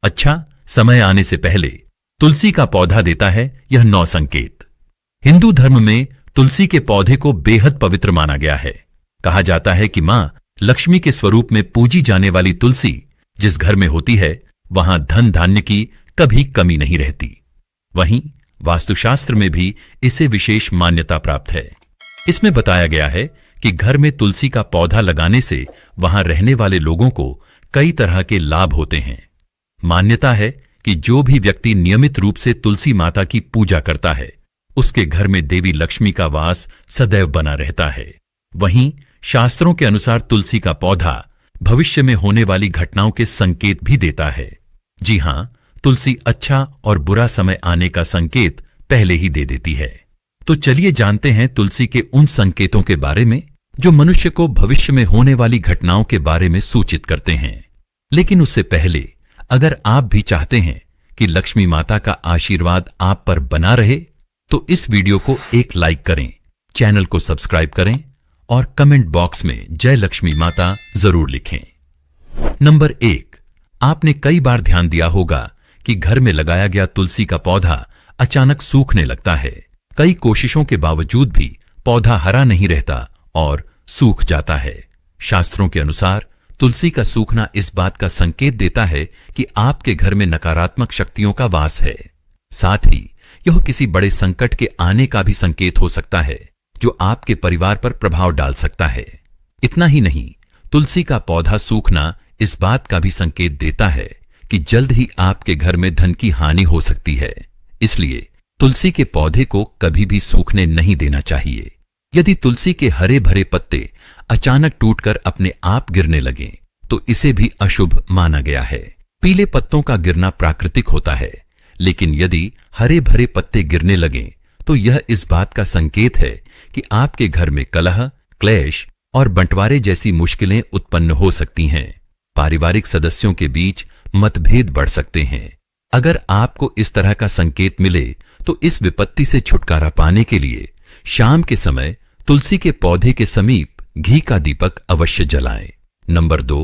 अच्छा समय आने से पहले तुलसी का पौधा देता है यह 9 संकेत। हिंदू धर्म में तुलसी के पौधे को बेहद पवित्र माना गया है। कहा जाता है कि मां लक्ष्मी के स्वरूप में पूजी जाने वाली तुलसी जिस घर में होती है वहां धन धान्य की कभी कमी नहीं रहती। वहीं वास्तुशास्त्र में भी इसे विशेष मान्यता प्राप्त है। इसमें बताया गया है कि घर में तुलसी का पौधा लगाने से वहां रहने वाले लोगों को कई तरह के लाभ होते हैं। मान्यता है कि जो भी व्यक्ति नियमित रूप से तुलसी माता की पूजा करता है उसके घर में देवी लक्ष्मी का वास सदैव बना रहता है। वहीं शास्त्रों के अनुसार तुलसी का पौधा भविष्य में होने वाली घटनाओं के संकेत भी देता है। जी हां, तुलसी अच्छा और बुरा समय आने का संकेत पहले ही दे देती है। तो चलिए जानते हैं तुलसी के उन संकेतों के बारे में जो मनुष्य को भविष्य में होने वाली घटनाओं के बारे में सूचित करते हैं। लेकिन उससे पहले अगर आप भी चाहते हैं कि लक्ष्मी माता का आशीर्वाद आप पर बना रहे तो इस वीडियो को एक लाइक करें, चैनल को सब्सक्राइब करें और कमेंट बॉक्स में जय लक्ष्मी माता जरूर लिखें। नंबर 1, आपने कई बार ध्यान दिया होगा कि घर में लगाया गया तुलसी का पौधा अचानक सूखने लगता है। कई कोशिशों के बावजूद भी पौधा हरा नहीं रहता और सूख जाता है। शास्त्रों के अनुसार तुलसी का सूखना इस बात का संकेत देता है कि आपके घर में नकारात्मक शक्तियों का वास है। साथ ही यह किसी बड़े संकट के आने का भी संकेत हो सकता है जो आपके परिवार पर प्रभाव डाल सकता है। इतना ही नहीं, तुलसी का पौधा सूखना इस बात का भी संकेत देता है कि जल्द ही आपके घर में धन की हानि हो सकती है। इसलिए तुलसी के पौधे को कभी भी सूखने नहीं देना चाहिए। यदि तुलसी के हरे भरे पत्ते अचानक टूटकर अपने आप गिरने लगें तो इसे भी अशुभ माना गया है। पीले पत्तों का गिरना प्राकृतिक होता है, लेकिन यदि हरे भरे पत्ते गिरने लगें तो यह इस बात का संकेत है कि आपके घर में कलह, क्लेश और बंटवारे जैसी मुश्किलें उत्पन्न हो सकती हैं। पारिवारिक सदस्यों के बीच मतभेद बढ़ सकते हैं। अगर आपको इस तरह का संकेत मिले तो इस विपत्ति से छुटकारा पाने के लिए शाम के समय तुलसी के पौधे के समीप घी का दीपक अवश्य जलाएं। नंबर 2,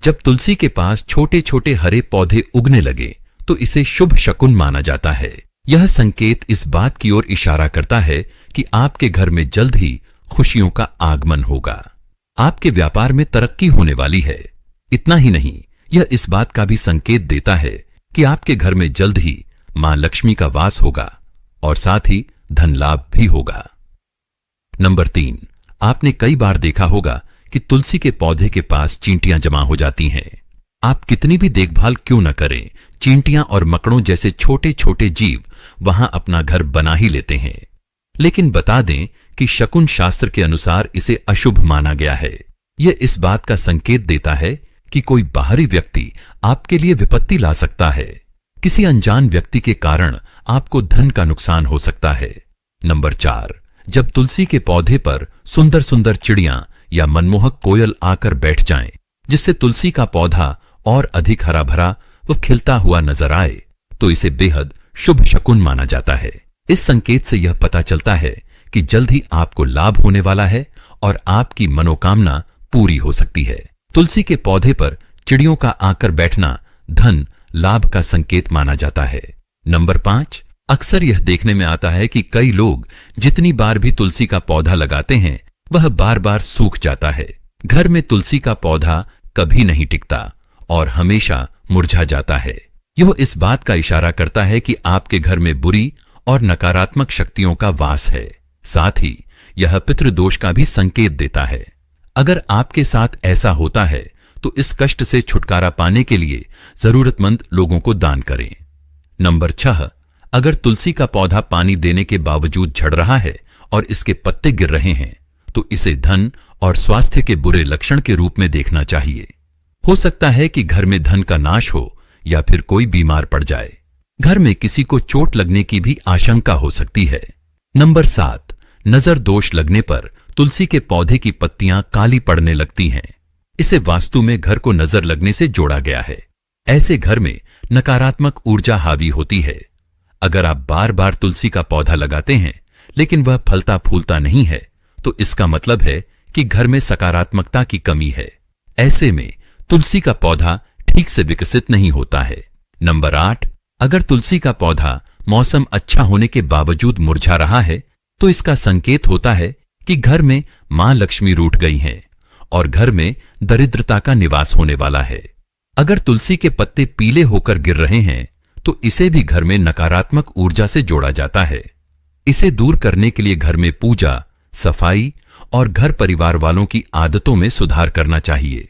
जब तुलसी के पास छोटे छोटे हरे पौधे उगने लगे तो इसे शुभ शकुन माना जाता है। यह संकेत इस बात की ओर इशारा करता है कि आपके घर में जल्द ही खुशियों का आगमन होगा। आपके व्यापार में तरक्की होने वाली है। इतना ही नहीं, यह इस बात का भी संकेत देता है कि आपके घर में जल्द ही मां लक्ष्मी का वास होगा और साथ ही धन लाभ भी होगा। नंबर 3, आपने कई बार देखा होगा कि तुलसी के पौधे के पास चींटियां जमा हो जाती हैं। आप कितनी भी देखभाल क्यों न करें, चींटियां और मकड़ों जैसे छोटे छोटे जीव वहां अपना घर बना ही लेते हैं। लेकिन बता दें कि शकुन शास्त्र के अनुसार इसे अशुभ माना गया है। यह इस बात का संकेत देता है कि कोई बाहरी व्यक्ति आपके लिए विपत्ति ला सकता है। किसी अनजान व्यक्ति के कारण आपको धन का नुकसान हो सकता है। नंबर 4, जब तुलसी के पौधे पर सुंदर सुंदर चिड़ियां या मनमोहक कोयल आकर बैठ जाएं, जिससे तुलसी का पौधा और अधिक हरा भरा व खिलता हुआ नजर आए, तो इसे बेहद शुभ शकुन माना जाता है। इस संकेत से यह पता चलता है कि जल्द ही आपको लाभ होने वाला है और आपकी मनोकामना पूरी हो सकती है। तुलसी के पौधे पर चिड़ियों का आकर बैठना धन लाभ का संकेत माना जाता है। नंबर 5, अक्सर यह देखने में आता है कि कई लोग जितनी बार भी तुलसी का पौधा लगाते हैं वह बार बार सूख जाता है। घर में तुलसी का पौधा कभी नहीं टिकता और हमेशा मुरझा जाता है। यह इस बात का इशारा करता है कि आपके घर में बुरी और नकारात्मक शक्तियों का वास है। साथ ही यह पितृदोष का भी संकेत देता है। अगर आपके साथ ऐसा होता है तो इस कष्ट से छुटकारा पाने के लिए जरूरतमंद लोगों को दान करें। नंबर 6, अगर तुलसी का पौधा पानी देने के बावजूद झड़ रहा है और इसके पत्ते गिर रहे हैं तो इसे धन और स्वास्थ्य के बुरे लक्षण के रूप में देखना चाहिए। हो सकता है कि घर में धन का नाश हो या फिर कोई बीमार पड़ जाए। घर में किसी को चोट लगने की भी आशंका हो सकती है। नंबर 7, नजर दोष लगने पर तुलसी के पौधे की पत्तियां काली पड़ने लगती हैं। इसे वास्तु में घर को नजर लगने से जोड़ा गया है। ऐसे घर में नकारात्मक ऊर्जा हावी होती है। अगर आप बार बार तुलसी का पौधा लगाते हैं लेकिन वह फलता फूलता नहीं है तो इसका मतलब है कि घर में सकारात्मकता की कमी है। ऐसे में तुलसी का पौधा ठीक से विकसित नहीं होता है। नंबर 8, अगर तुलसी का पौधा मौसम अच्छा होने के बावजूद मुरझा रहा है तो इसका संकेत होता है कि घर में मां लक्ष्मी रूठ गई हैं और घर में दरिद्रता का निवास होने वाला है। अगर तुलसी के पत्ते पीले होकर गिर रहे हैं तो इसे भी घर में नकारात्मक ऊर्जा से जोड़ा जाता है। इसे दूर करने के लिए घर में पूजा, सफाई और घर परिवार वालों की आदतों में सुधार करना चाहिए।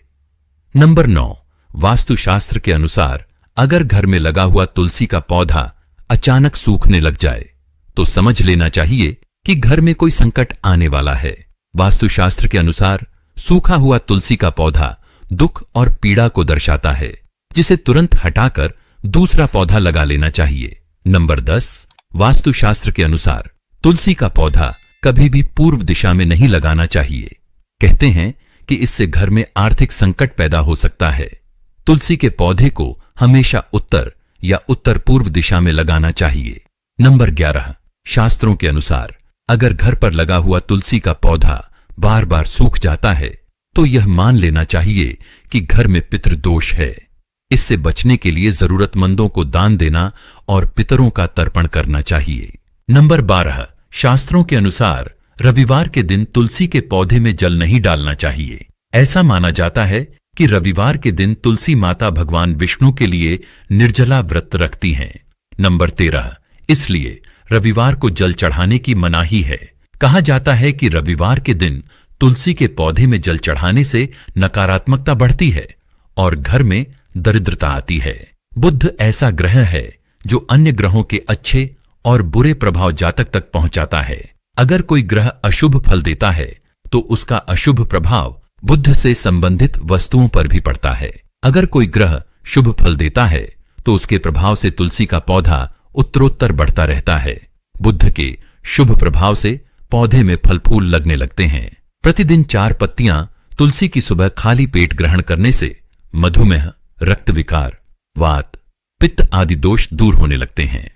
नंबर 9, वास्तुशास्त्र के अनुसार अगर घर में लगा हुआ तुलसी का पौधा अचानक सूखने लग जाए तो समझ लेना चाहिए कि घर में कोई संकट आने वाला है। वास्तुशास्त्र के अनुसार सूखा हुआ तुलसी का पौधा दुख और पीड़ा को दर्शाता है, जिसे तुरंत हटाकर दूसरा पौधा लगा लेना चाहिए। नंबर 10, वास्तुशास्त्र के अनुसार तुलसी का पौधा कभी भी पूर्व दिशा में नहीं लगाना चाहिए। कहते हैं कि इससे घर में आर्थिक संकट पैदा हो सकता है। तुलसी के पौधे को हमेशा उत्तर या उत्तर पूर्व दिशा में लगाना चाहिए। नंबर 11, शास्त्रों के अनुसार अगर घर पर लगा हुआ तुलसी का पौधा बार बार सूख जाता है तो यह मान लेना चाहिए कि घर में पितृदोष है। इससे बचने के लिए जरूरतमंदों को दान देना और पितरों का तर्पण करना चाहिए। नंबर 12, शास्त्रों के अनुसार रविवार के दिन तुलसी के पौधे में जल नहीं डालना चाहिए। ऐसा माना जाता है कि रविवार के दिन तुलसी माता भगवान विष्णु के लिए निर्जला व्रत रखती हैं। नंबर 13, इसलिए रविवार को जल चढ़ाने की मनाही है। कहा जाता है कि रविवार के दिन तुलसी के पौधे में जल चढ़ाने से नकारात्मकता बढ़ती है और घर में दरिद्रता आती है। बुध ऐसा ग्रह है जो अन्य ग्रहों के अच्छे और बुरे प्रभाव जातक तक पहुंचाता है। अगर कोई ग्रह अशुभ फल देता है तो उसका अशुभ प्रभाव बुध से संबंधित वस्तुओं पर भी पड़ता है। अगर कोई ग्रह शुभ फल देता है तो उसके प्रभाव से तुलसी का पौधा उत्तरोत्तर बढ़ता रहता है। बुध के शुभ प्रभाव से पौधे में फल फूल लगने लगते हैं। प्रतिदिन 4 पत्तियां तुलसी की सुबह खाली पेट ग्रहण करने से मधुमेह, रक्त विकार, वात, पित्त आदि दोष दूर होने लगते हैं।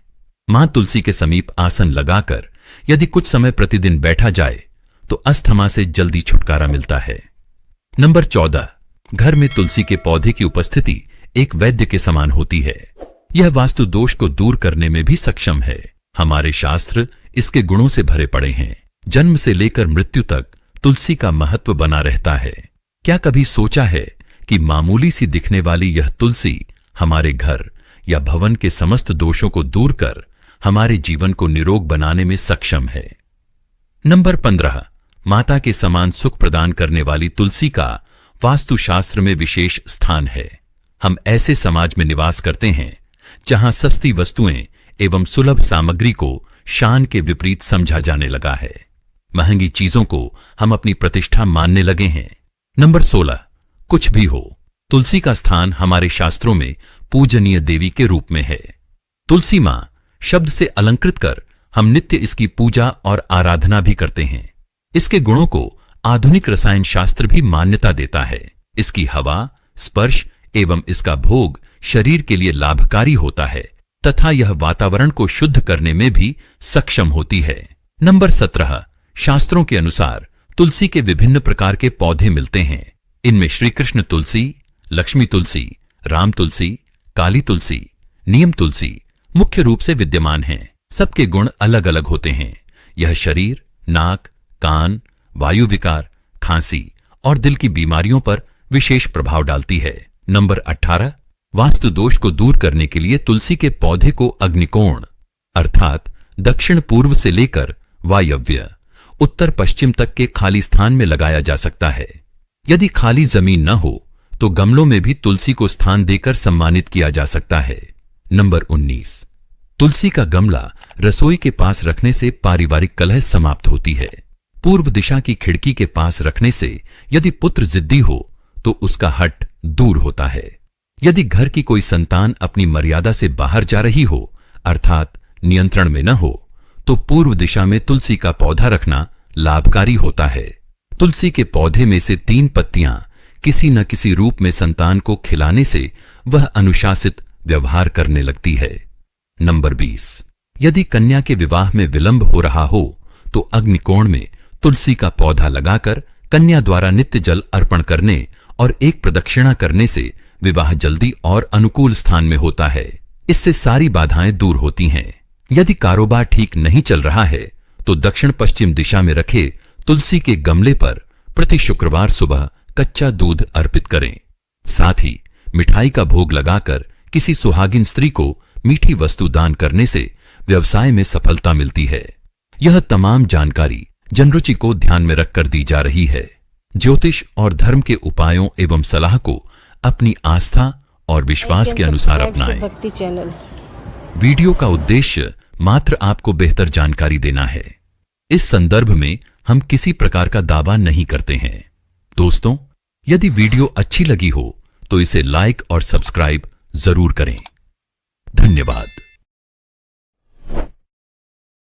मां तुलसी के समीप आसन लगाकर यदि कुछ समय प्रतिदिन बैठा जाए तो अस्थमा से जल्दी छुटकारा मिलता है। नंबर 14, घर में तुलसी के पौधे की उपस्थिति एक वैद्य के समान होती है। यह वास्तु दोष को दूर करने में भी सक्षम है। हमारे शास्त्र इसके गुणों से भरे पड़े हैं। जन्म से लेकर मृत्यु तक तुलसी का महत्व बना रहता है। क्या कभी सोचा है कि मामूली सी दिखने वाली यह तुलसी हमारे घर या भवन के समस्त दोषों को दूर कर हमारे जीवन को निरोग बनाने में सक्षम है। नंबर 15, माता के समान सुख प्रदान करने वाली तुलसी का वास्तुशास्त्र में विशेष स्थान है। हम ऐसे समाज में निवास करते हैं जहां सस्ती वस्तुएं एवं सुलभ सामग्री को शान के विपरीत समझा जाने लगा है। महंगी चीजों को हम अपनी प्रतिष्ठा मानने लगे हैं। नंबर 16, कुछ भी हो, तुलसी का स्थान हमारे शास्त्रों में पूजनीय देवी के रूप में है। तुलसी मां शब्द से अलंकृत कर हम नित्य इसकी पूजा और आराधना भी करते हैं। इसके गुणों को आधुनिक रसायन शास्त्र भी मान्यता देता है। इसकी हवा, स्पर्श एवं इसका भोग शरीर के लिए लाभकारी होता है तथा यह वातावरण को शुद्ध करने में भी सक्षम होती है। नंबर 17, शास्त्रों के अनुसार तुलसी के विभिन्न प्रकार के पौधे मिलते हैं। इनमें श्री कृष्ण तुलसी, लक्ष्मी तुलसी, राम तुलसी, काली तुलसी, नियम तुलसी मुख्य रूप से विद्यमान हैं। सबके गुण अलग अलग होते हैं। यह शरीर, नाक, कान, वायु विकार, खांसी और दिल की बीमारियों पर विशेष प्रभाव डालती है। नंबर 18, वास्तु दोष को दूर करने के लिए तुलसी के पौधे को अग्निकोण अर्थात दक्षिण पूर्व से लेकर वायव्य उत्तर पश्चिम तक के खाली स्थान में लगाया जा सकता है। यदि खाली जमीन न हो तो गमलों में भी तुलसी को स्थान देकर सम्मानित किया जा सकता है। नंबर 19, तुलसी का गमला रसोई के पास रखने से पारिवारिक कलह समाप्त होती है। पूर्व दिशा की खिड़की के पास रखने से यदि पुत्र जिद्दी हो तो उसका हट दूर होता है। यदि घर की कोई संतान अपनी मर्यादा से बाहर जा रही हो अर्थात नियंत्रण में न हो तो पूर्व दिशा में तुलसी का पौधा रखना लाभकारी होता है। तुलसी के पौधे में से 3 पत्तियां किसी न किसी रूप में संतान को खिलाने से वह अनुशासित व्यवहार करने लगती है। नंबर 20, यदि कन्या के विवाह में विलंब हो रहा हो तो अग्निकोण में तुलसी का पौधा लगाकर कन्या द्वारा नित्य जल अर्पण करने और एक प्रदक्षिणा करने से विवाह जल्दी और अनुकूल स्थान में होता है। इससे सारी बाधाएं दूर होती हैं। यदि कारोबार ठीक नहीं चल रहा है तो दक्षिण पश्चिम दिशा में रखे तुलसी के गमले पर प्रति शुक्रवार सुबह कच्चा दूध अर्पित करें। साथ ही मिठाई का भोग लगाकर किसी सुहागिन स्त्री को मीठी वस्तु दान करने से व्यवसाय में सफलता मिलती है। यह तमाम जानकारी जनरुचि को ध्यान में रखकर दी जा रही है। ज्योतिष और धर्म के उपायों एवं सलाह को अपनी आस्था और विश्वास के अनुसार अपनाएं। भक्ति चैनल। वीडियो का उद्देश्य मात्र आपको बेहतर जानकारी देना है। इस संदर्भ में हम किसी प्रकार का दावा नहीं करते हैं। दोस्तों, यदि वीडियो अच्छी लगी हो तो इसे लाइक और सब्सक्राइब जरूर करें। धन्यवाद।